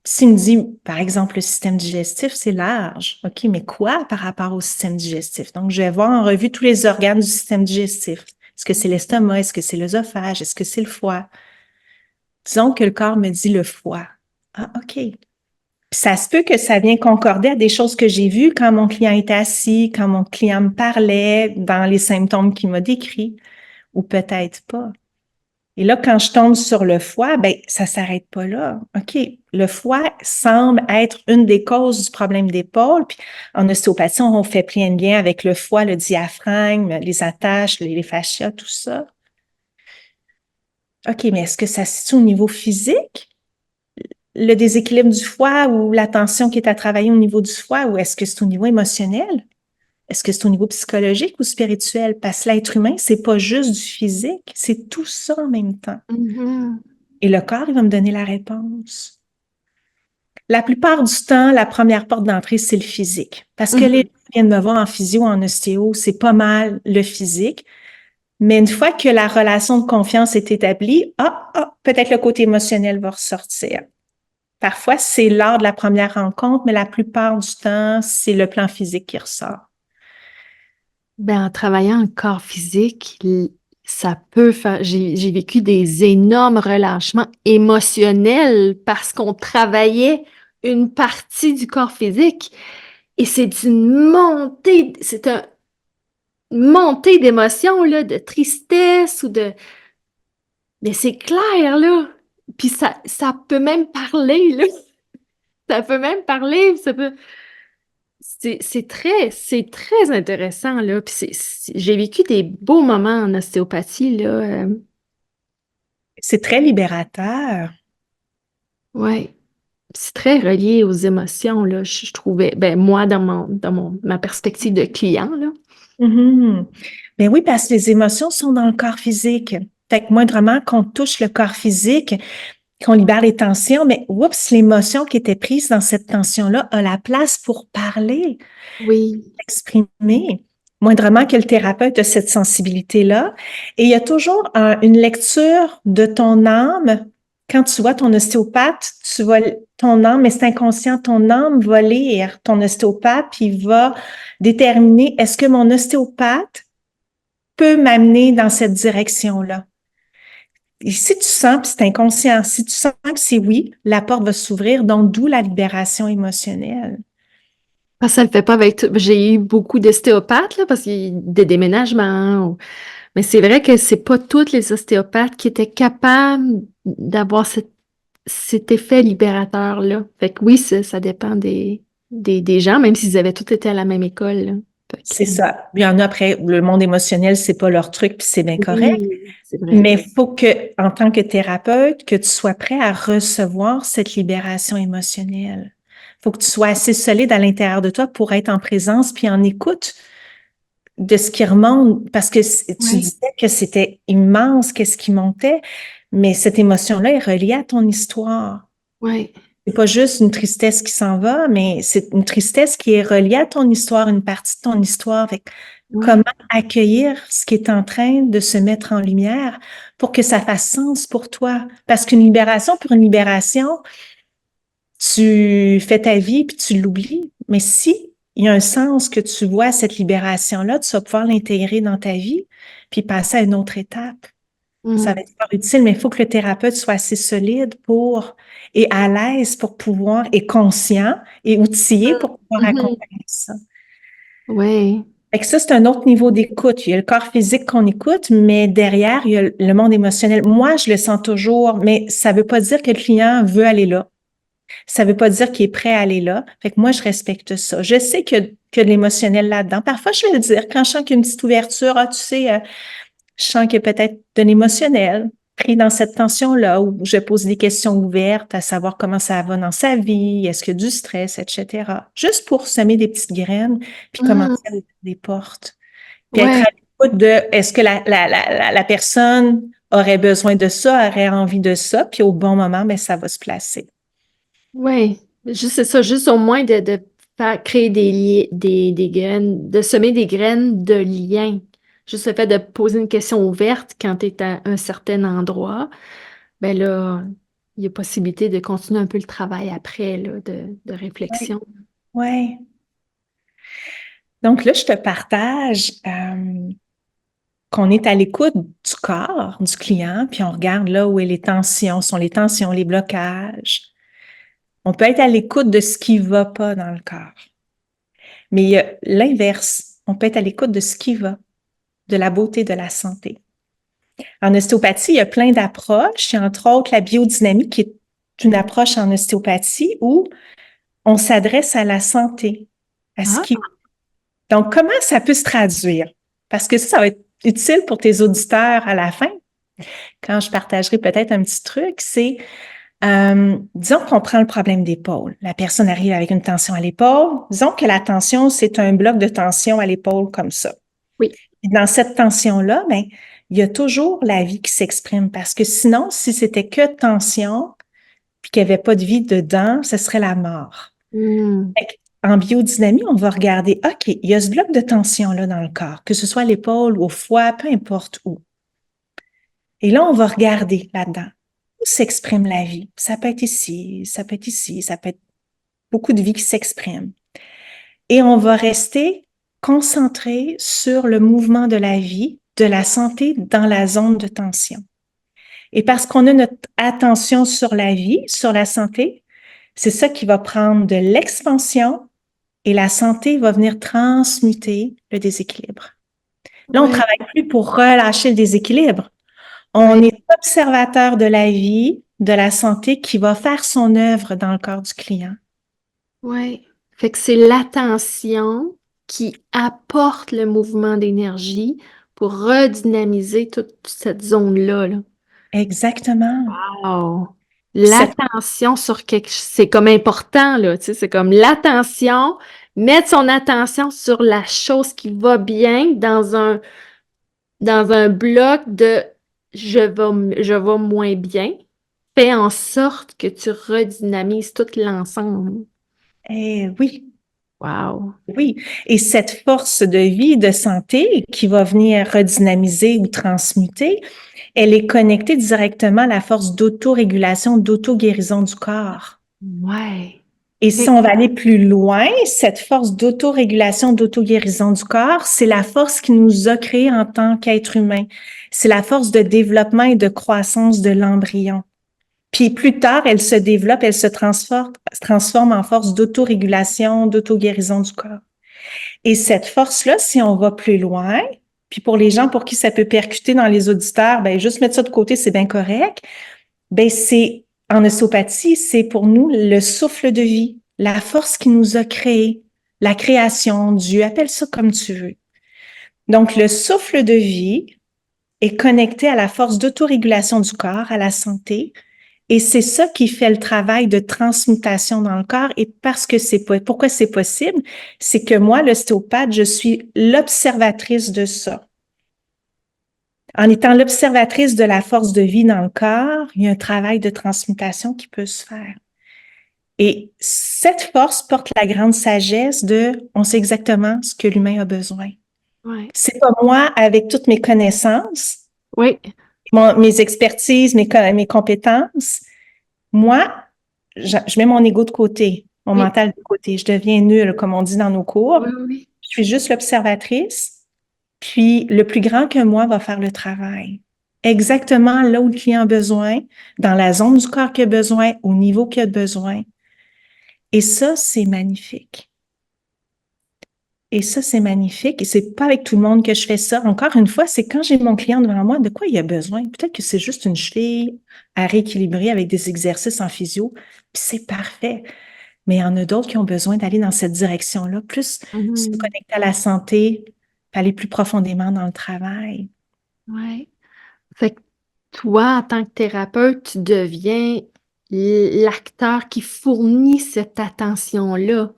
Speaker 2: S'il me dit, par exemple, le système digestif, c'est large. OK, mais quoi par rapport au système digestif? Donc, je vais voir en revue tous les organes du système digestif. Est-ce que c'est l'estomac? Est-ce que c'est l'œsophage? Est-ce que c'est le foie? Disons que le corps me dit le foie. Ah, OK. Puis ça se peut que ça vienne concorder à des choses que j'ai vues quand mon client était assis, quand mon client me parlait, dans les symptômes qu'il m'a décrits, ou peut-être pas. Et là, quand je tombe sur le foie, ben, ça s'arrête pas là. OK, le foie semble être une des causes du problème d'épaule. Puis en ostéopathie, on fait plein de liens avec le foie, le diaphragme, les attaches, les fascias, tout ça. OK, mais est-ce que ça se situe au niveau physique? Le déséquilibre du foie ou la tension qui est à travailler au niveau du foie, ou est-ce que c'est au niveau émotionnel? Est-ce que c'est au niveau psychologique ou spirituel? Parce que l'être humain, c'est pas juste du physique, c'est tout ça en même temps.
Speaker 1: Mhm.
Speaker 2: Et le corps, il va me donner la réponse. La plupart du temps, la première porte d'entrée, c'est le physique. Parce que les
Speaker 1: Mhm.
Speaker 2: gens viennent me voir en physio, en ostéo, c'est pas mal le physique. Mais une fois que la relation de confiance est établie, peut-être le côté émotionnel va ressortir. Parfois, c'est lors de la première rencontre, mais la plupart du temps, c'est le plan physique qui ressort.
Speaker 1: Ben, en travaillant en corps physique, ça peut faire. J'ai vécu des énormes relâchements émotionnels parce qu'on travaillait une partie du corps physique. Et une montée d'émotions, là, de tristesse ou de. Mais c'est clair, là. Puis ça peut même parler, là. Ça peut même parler, ça peut. C'est très intéressant, là. Puis j'ai vécu des beaux moments en ostéopathie, là.
Speaker 2: C'est très libérateur.
Speaker 1: Ouais. C'est très relié aux émotions, là. Je trouvais, ben, moi, ma perspective de client, là.
Speaker 2: Mhm. Ben oui, parce que les émotions sont dans le corps physique. Fait que moindrement qu'on touche le corps physique, qu'on libère les tensions, mais oups, l'émotion qui était prise dans cette tension-là a la place pour parler,
Speaker 1: Oui.
Speaker 2: exprimer. Moindrement que le thérapeute a cette sensibilité-là. Et il y a toujours une lecture de ton âme. Quand tu vois ton ostéopathe, tu vois ton âme, mais c'est inconscient, ton âme va lire ton ostéopathe, puis il va déterminer est-ce que mon ostéopathe peut m'amener dans cette direction-là. Et si tu sens, puis c'est inconscient, si tu sens que c'est oui, la porte va s'ouvrir, donc d'où la libération émotionnelle.
Speaker 1: Ah, ça le fait pas avec tout. J'ai eu beaucoup d'ostéopathes, là, parce qu'il y a des déménagements. Mais c'est vrai que c'est pas tous les ostéopathes qui étaient capables d'avoir cet effet libérateur-là. Fait que oui, ça dépend des gens, même s'ils avaient tous été à la même école, là. Fait
Speaker 2: C'est
Speaker 1: que,
Speaker 2: ça. Il y en a après, le monde émotionnel, c'est pas leur truc, puis c'est bien correct.
Speaker 1: oui, c'est vrai.
Speaker 2: Mais il faut que, en tant que thérapeute, que tu sois prêt à recevoir cette libération émotionnelle. Il faut que tu sois assez solide à l'intérieur de toi pour être en présence puis en écoute de ce qui remonte, parce que tu
Speaker 1: Oui,
Speaker 2: disais que c'était immense, qu'est-ce qui montait, mais cette émotion-là est reliée à ton histoire.
Speaker 1: oui,
Speaker 2: C'est pas juste une tristesse qui s'en va, mais c'est une tristesse qui est reliée à ton histoire, une partie de ton histoire. Fait que comment
Speaker 1: oui.
Speaker 2: accueillir ce qui est en train de se mettre en lumière pour que ça fasse sens pour toi? Parce qu'une libération pour une libération, tu fais ta vie puis tu l'oublies. Mais si il y a un sens que tu vois à cette libération-là, tu vas pouvoir l'intégrer dans ta vie puis passer à une autre étape. Ça va
Speaker 1: Mm.
Speaker 2: être fort utile, mais il faut que le thérapeute soit assez solide pour et à l'aise pour pouvoir et conscient et outillé pour pouvoir
Speaker 1: Mhm.
Speaker 2: accompagner ça.
Speaker 1: Oui.
Speaker 2: Fait que ça, c'est un autre niveau d'écoute. Il y a le corps physique qu'on écoute, mais derrière, il y a le monde émotionnel. Moi, je le sens toujours, mais ça veut pas dire que le client veut aller là. Ça veut pas dire qu'il est prêt à aller là. Fait que moi, je respecte ça. Je sais que de l'émotionnel là-dedans. Parfois, je vais le dire quand je sens qu'il y a une petite ouverture. Ah, tu sais, je sens qu'il y a peut-être de l'émotionnel pris dans cette tension-là où je pose des questions ouvertes à savoir comment ça va dans sa vie, est-ce qu'il y a du stress, etc. Juste pour semer des petites graines puis commencer
Speaker 1: Mm.
Speaker 2: à ouvrir des portes. Puis être
Speaker 1: Oui.
Speaker 2: à l'écoute de est-ce que la personne aurait besoin de ça, aurait envie de ça, puis au bon moment, mais ça va se placer.
Speaker 1: Oui. Juste c'est ça, juste au moins de faire créer des graines, de semer des graines de liens. Juste le fait de poser une question ouverte quand tu es à un certain endroit, ben là, il y a possibilité de continuer un peu le travail après, là, de
Speaker 2: Oui.
Speaker 1: réflexion.
Speaker 2: Ouais. Donc là, je te partage qu'on est à l'écoute du corps du client, puis on regarde là où est les tensions, sont les tensions, les blocages. On peut être à l'écoute de ce qui va pas dans le corps. Mais il y a l'inverse. On peut être à l'écoute de ce qui va, de la beauté, de la santé. En ostéopathie, il y a plein d'approches. Il y a entre autres la biodynamie, qui est une approche en ostéopathie où on s'adresse à la santé, à ce
Speaker 1: Ah,
Speaker 2: qui. Donc, comment ça peut se traduire? Parce que ça va être utile pour tes auditeurs à la fin, quand je partagerai peut-être un petit truc, c'est, disons qu'on prend le problème d'épaule. La personne arrive avec une tension à l'épaule. Disons que la tension, c'est un bloc de tension à l'épaule comme ça.
Speaker 1: oui.
Speaker 2: Et dans cette tension-là, ben, il y a toujours la vie qui s'exprime parce que sinon, si c'était que tension puis qu'il n'y avait pas de vie dedans, ce serait la mort.
Speaker 1: Mm.
Speaker 2: Fait en biodynamie, on va regarder, OK, il y a ce bloc de tension-là dans le corps, que ce soit à l'épaule ou au foie, peu importe où. Et là, on va regarder là-dedans où s'exprime la vie. Ça peut être ici, ça peut être ici, ça peut être beaucoup de vie qui s'exprime. Et on va rester concentré sur le mouvement de la vie, de la santé dans la zone de tension. Et parce qu'on a notre attention sur la vie, sur la santé, c'est ça qui va prendre de l'expansion et la santé va venir transmuter le déséquilibre. Là, on
Speaker 1: Ouais,
Speaker 2: travaille plus pour relâcher le déséquilibre. On
Speaker 1: ouais,
Speaker 2: est observateur de la vie, de la santé qui va faire son œuvre dans le corps du client.
Speaker 1: ouais. Fait que c'est l'attention qui apporte le mouvement d'énergie pour redynamiser toute cette zone-là, là.
Speaker 2: Exactement.
Speaker 1: Wow.
Speaker 2: Puis cette,
Speaker 1: L'attention sur quelque chose, c'est comme important, là, tu sais, c'est comme l'attention, mettre son attention sur la chose qui va bien dans un bloc de je vais moins bien, fait en sorte que tu redynamises tout l'ensemble.
Speaker 2: oui,
Speaker 1: Wow.
Speaker 2: oui. Et cette force de vie, de santé qui va venir redynamiser ou transmuter, elle est connectée directement à la force d'autorégulation, d'auto-guérison du corps.
Speaker 1: Ouais.
Speaker 2: Et si
Speaker 1: Fait-
Speaker 2: on va aller plus loin, cette force d'autorégulation, d'auto-guérison du corps, c'est la force qui nous a créés en tant qu'être humain. C'est la force de développement et de croissance de l'embryon. Puis plus tard, elle se développe, elle se transforme en force d'autorégulation, d'auto-guérison du corps. Et cette force-là, si on va plus loin, puis pour les gens pour qui ça peut percuter dans les auditeurs, ben juste mettre ça de côté, c'est bien correct. Ben c'est en ostéopathie, c'est pour nous le souffle de vie, la force qui nous a créés, la création, Dieu, appelle ça comme tu veux. Donc le souffle de vie est connecté à la force d'autorégulation du corps, à la santé, Et c'est ça qui fait le travail de transmutation dans le corps. Et parce que pourquoi c'est possible, c'est que moi, l'ostéopathe, je suis l'observatrice de ça. En étant l'observatrice de la force de vie dans le corps, il y a un travail de transmutation qui peut se faire. Et cette force porte la grande sagesse on sait exactement ce que l'humain a besoin.
Speaker 1: Ouais.
Speaker 2: C'est pas moi avec toutes mes connaissances,
Speaker 1: Oui.
Speaker 2: mes expertises, mes compétences. Moi, je mets mon ego de côté, mon
Speaker 1: Oui.
Speaker 2: mental de côté. Je deviens nulle, comme on dit dans nos cours.
Speaker 1: Oui, oui.
Speaker 2: Je suis juste l'observatrice. Puis, le plus grand que moi va faire le travail. Exactement là où le client a besoin, dans la zone du corps qu'il a besoin, au niveau qu'il a besoin. Et ça, c'est magnifique. Et ça, c'est magnifique. Et c'est pas avec tout le monde que je fais ça. Encore une fois, c'est quand j'ai mon client devant moi, de quoi il a besoin. Peut-être que c'est juste une cheville à rééquilibrer avec des exercices en physio, puis c'est parfait. Mais il y en a d'autres qui ont besoin d'aller dans cette direction-là, plus se
Speaker 1: Mhm.
Speaker 2: connecter à la santé, puis aller plus profondément dans le travail.
Speaker 1: Ouais. Fait que toi, en tant que thérapeute, tu deviens l'acteur qui fournit cette attention-là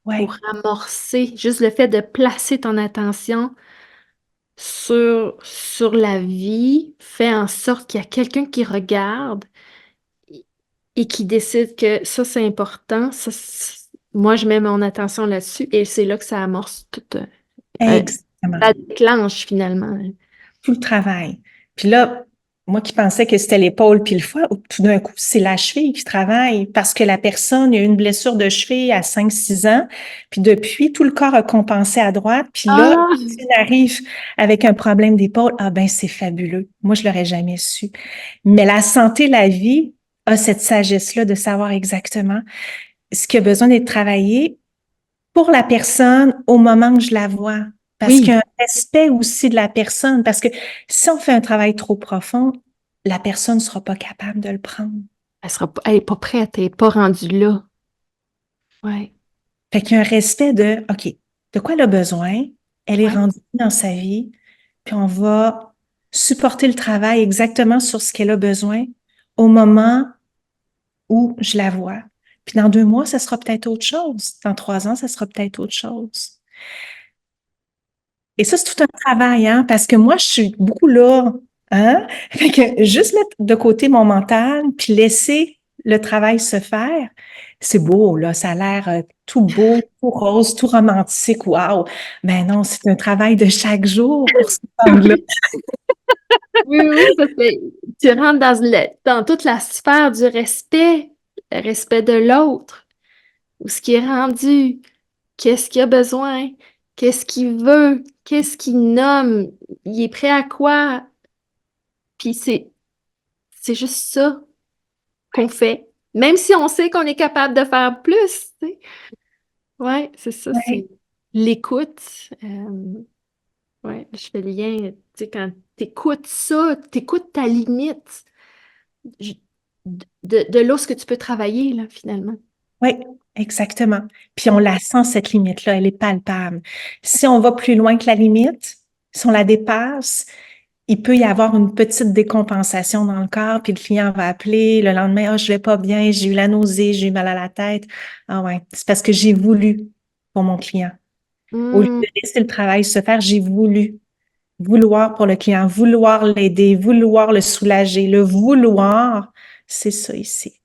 Speaker 2: Ouais,
Speaker 1: pour amorcer, juste le fait de placer ton attention sur la vie fait en sorte qu'il y a quelqu'un qui regarde et qui décide que ça, c'est important. Moi, je mets mon attention là-dessus et c'est là que ça amorce tout, euh,
Speaker 2: exactement.
Speaker 1: ça déclenche finalement.
Speaker 2: Tout le travail. Puis là, moi qui pensais que c'était l'épaule puis le foie, tout d'un coup, c'est la cheville qui travaille parce que la personne a eu une blessure de cheville à 5, 6 ans, puis depuis, tout le corps a compensé à droite, puis là,
Speaker 1: Ah!
Speaker 2: s'il arrive avec un problème d'épaule, ah ben c'est fabuleux. Moi, je l'aurais jamais su. Mais la santé, la vie a cette sagesse-là de savoir exactement ce qui a besoin d'être travaillé pour la personne au moment que je la vois. Parce qu'il y
Speaker 1: Oui,
Speaker 2: a un respect aussi de la personne. Parce que si on fait un travail trop profond, la personne ne sera pas capable de le prendre.
Speaker 1: elle est pas prête, elle est pas rendue là. Ouais,
Speaker 2: Fait qu'il y a un respect de, OK, de quoi elle a besoin? Elle est
Speaker 1: ouais.
Speaker 2: rendue dans sa vie, puis on va supporter le travail exactement sur ce qu'elle a besoin au moment où je la vois. Puis dans 2 mois, ça sera peut-être autre chose. Dans 3 ans, ça sera peut-être autre chose. Et ça, c'est tout un travail, hein, parce que moi, je suis beaucoup là, hein? Fait que juste mettre de côté mon mental, puis laisser le travail se faire, c'est beau, là, ça a l'air tout beau, tout rose, tout romantique, waouh! Mais non, c'est un travail de chaque jour pour se rendre là.
Speaker 1: Oui, oui, oui, parce que tu rentres dans toute la sphère du respect, le respect de l'autre, où ce qui est rendu, qu'est-ce qu'il a besoin, qu'est-ce qu'il veut, qu'est-ce qu'il nomme, il est prêt à quoi, puis c'est juste ça qu'on fait, même si on sait qu'on est capable de faire plus, tu sais. Ouais, c'est ça,
Speaker 2: Ouais,
Speaker 1: c'est l'écoute. Ouais, je fais le lien, tu sais, quand t'écoutes ça, t'écoutes ta limite je- de là où ce que tu peux travailler, là, finalement.
Speaker 2: ouais, exactement. Puis on
Speaker 1: Ouais.
Speaker 2: la sent, cette limite-là, elle est palpable. Si on va plus loin que la limite, si on la dépasse, il peut y avoir une petite décompensation dans le corps, puis le client va appeler le lendemain, ah, je vais pas bien, j'ai eu la nausée, j'ai eu mal à la tête. Ah ouais, c'est parce que j'ai voulu pour mon client. Au lieu
Speaker 1: Hmm,
Speaker 2: de laisser le travail se faire, j'ai voulu. Vouloir pour le client, vouloir l'aider, vouloir le soulager. Le vouloir, c'est ça ici.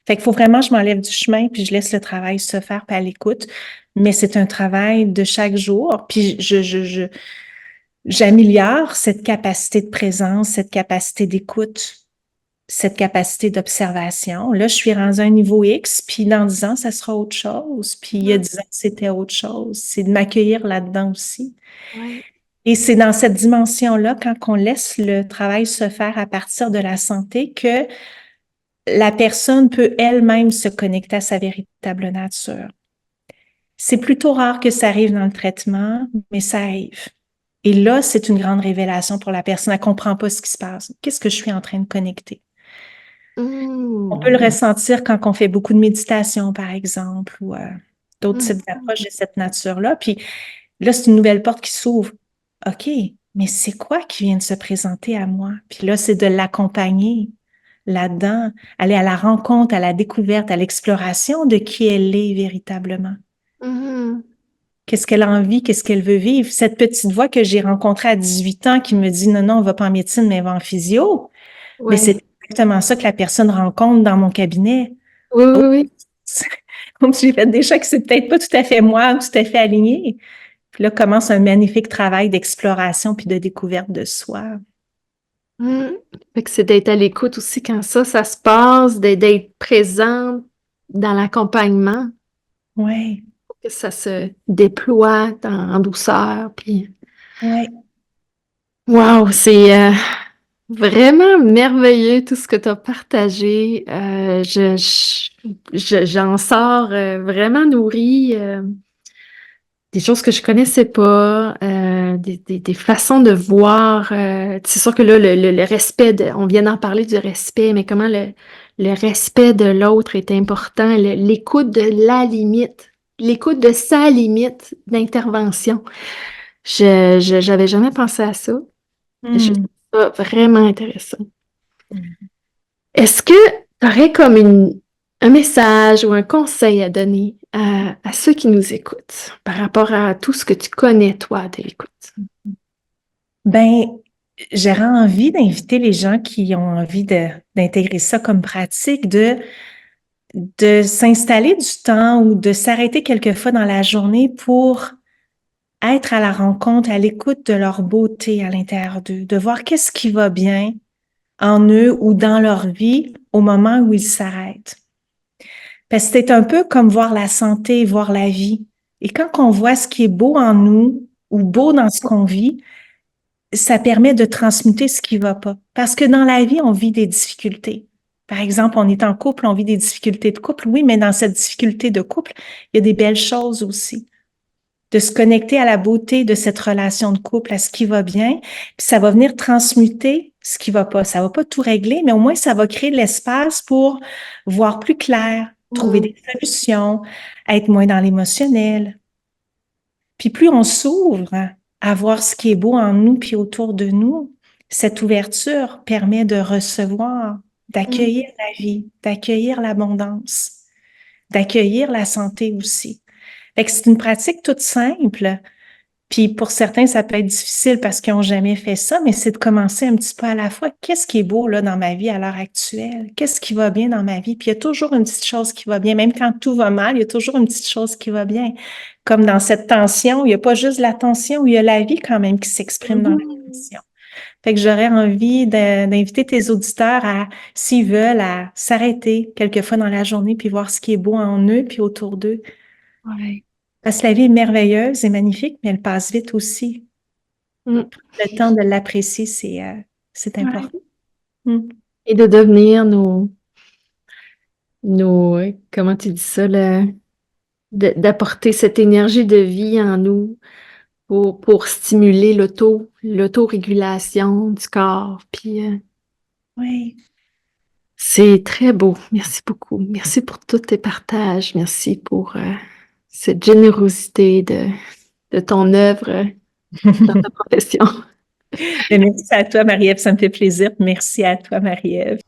Speaker 2: Fait qu'il faut vraiment que je m'enlève du chemin, puis je laisse le travail se faire, puis à l'écoute. Mais c'est un travail de chaque jour. Puis j'améliore cette capacité de présence, cette capacité d'écoute, cette capacité d'observation. Là, je suis rendue à un niveau X, puis dans 10 ans, ça sera autre chose. Puis il y a
Speaker 1: ouais,
Speaker 2: 10 ans, c'était autre chose. C'est de m'accueillir là-dedans aussi.
Speaker 1: ouais.
Speaker 2: Et c'est dans cette dimension-là, quand on laisse le travail se faire à partir de la santé, que la personne peut elle-même se connecter à sa véritable nature. C'est plutôt rare que ça arrive dans le traitement, mais ça arrive. Et là, c'est une grande révélation pour la personne. Elle comprend pas ce qui se passe. Qu'est-ce que je suis en train de connecter? On peut
Speaker 1: Hmm,
Speaker 2: le ressentir quand on fait beaucoup de méditation, par exemple, ou d'autres
Speaker 1: hmm,
Speaker 2: types d'approches de cette nature-là. Puis là, c'est une nouvelle porte qui s'ouvre. OK, mais c'est quoi qui vient de se présenter à moi? Puis là, c'est de l'accompagner. là-dedans, aller à la rencontre, à la découverte, à l'exploration de qui elle est véritablement.
Speaker 1: Mhm.
Speaker 2: Qu'est-ce qu'elle a envie, qu'est-ce qu'elle veut vivre. Cette petite voix que j'ai rencontrée à 18 ans qui me dit non, non, on va pas en médecine, mais on va en physio. Mais
Speaker 1: Ouais.
Speaker 2: c'est exactement ça que la personne rencontre dans mon cabinet.
Speaker 1: Oui,
Speaker 2: Oh,
Speaker 1: oui, oui.
Speaker 2: comme si j'ai fait des choix que c'est peut-être pas tout à fait moi, tout à fait aligné. Puis là commence un magnifique travail d'exploration puis de découverte de soi.
Speaker 1: Mhm. Fait que c'est d'être à l'écoute aussi quand ça se passe, d'être présente dans l'accompagnement
Speaker 2: Ouais,
Speaker 1: pour que ça se déploie en douceur. Puis,
Speaker 2: ouais.
Speaker 1: wow, c'est vraiment merveilleux tout ce que tu as partagé. J'en sors vraiment nourrie. Des choses que je connaissais pas, des façons de voir. C'est sûr que là, le respect, on vient d'en parler du respect, mais comment le respect de l'autre est important, l'écoute de la limite, l'écoute de sa limite d'intervention. J'avais jamais pensé à ça. Je
Speaker 2: Hmm.
Speaker 1: trouve ça vraiment intéressant.
Speaker 2: Hmm.
Speaker 1: Est-ce que tu aurais comme un message ou un conseil à donner à ceux qui nous écoutent par rapport à tout ce que tu connais, toi, de l'écoute?
Speaker 2: Ben, j'aurais envie d'inviter les gens qui ont envie d'intégrer ça comme pratique, de s'installer du temps ou de s'arrêter quelquefois dans la journée pour être à la rencontre, à l'écoute de leur beauté à l'intérieur d'eux, de voir qu'est-ce qui va bien en eux ou dans leur vie au moment où ils s'arrêtent. Parce que c'est un peu comme voir la santé, voir la vie. Et quand on voit ce qui est beau en nous ou beau dans ce qu'on vit, ça permet de transmuter ce qui va pas. Parce que dans la vie, on vit des difficultés. Par exemple, on est en couple, on vit des difficultés de couple. Oui, mais dans cette difficulté de couple, il y a des belles choses aussi. De se connecter à la beauté de cette relation de couple, à ce qui va bien, puis ça va venir transmuter ce qui va pas. Ça va pas tout régler, mais au moins ça va créer de l'espace pour voir plus clair, trouver
Speaker 1: Mm.
Speaker 2: des solutions, être moins dans l'émotionnel. Puis plus on s'ouvre à voir ce qui est beau en nous puis autour de nous, cette ouverture permet de recevoir,
Speaker 1: Mm.
Speaker 2: d'accueillir la vie, d'accueillir l'abondance, d'accueillir la santé aussi. Fait que c'est une pratique toute simple. Puis pour certains, ça peut être difficile parce qu'ils n'ont jamais fait ça, mais c'est de commencer un petit peu à la fois. Qu'est-ce qui est beau là dans ma vie à l'heure actuelle? Qu'est-ce qui va bien dans ma vie? Puis il y a toujours une petite chose qui va bien. Même quand tout va mal, il y a toujours une petite chose qui va bien. Comme dans cette tension, il n'y a pas juste la tension, il y a la vie quand même qui s'exprime dans la
Speaker 1: Mhm.
Speaker 2: tension. Fait que j'aurais envie d'inviter tes auditeurs à, s'ils veulent, à s'arrêter quelquefois dans la journée puis voir ce qui est beau en eux puis autour d'eux.
Speaker 1: Ouais.
Speaker 2: Parce que la vie est merveilleuse et magnifique, mais elle passe vite aussi.
Speaker 1: Mm.
Speaker 2: Le temps de l'apprécier, c'est
Speaker 1: Ouais.
Speaker 2: important. Mm.
Speaker 1: Et de devenir comment tu dis ça, d'apporter cette énergie de vie en nous pour stimuler l'autorégulation du corps. Puis
Speaker 2: Oui.
Speaker 1: c'est très beau. Merci beaucoup. Merci pour tous tes partages. Merci pour cette générosité de ton œuvre dans ta profession.
Speaker 2: Merci à toi, Marie-Ève. Ça me fait plaisir. Merci à toi, Marie-Ève.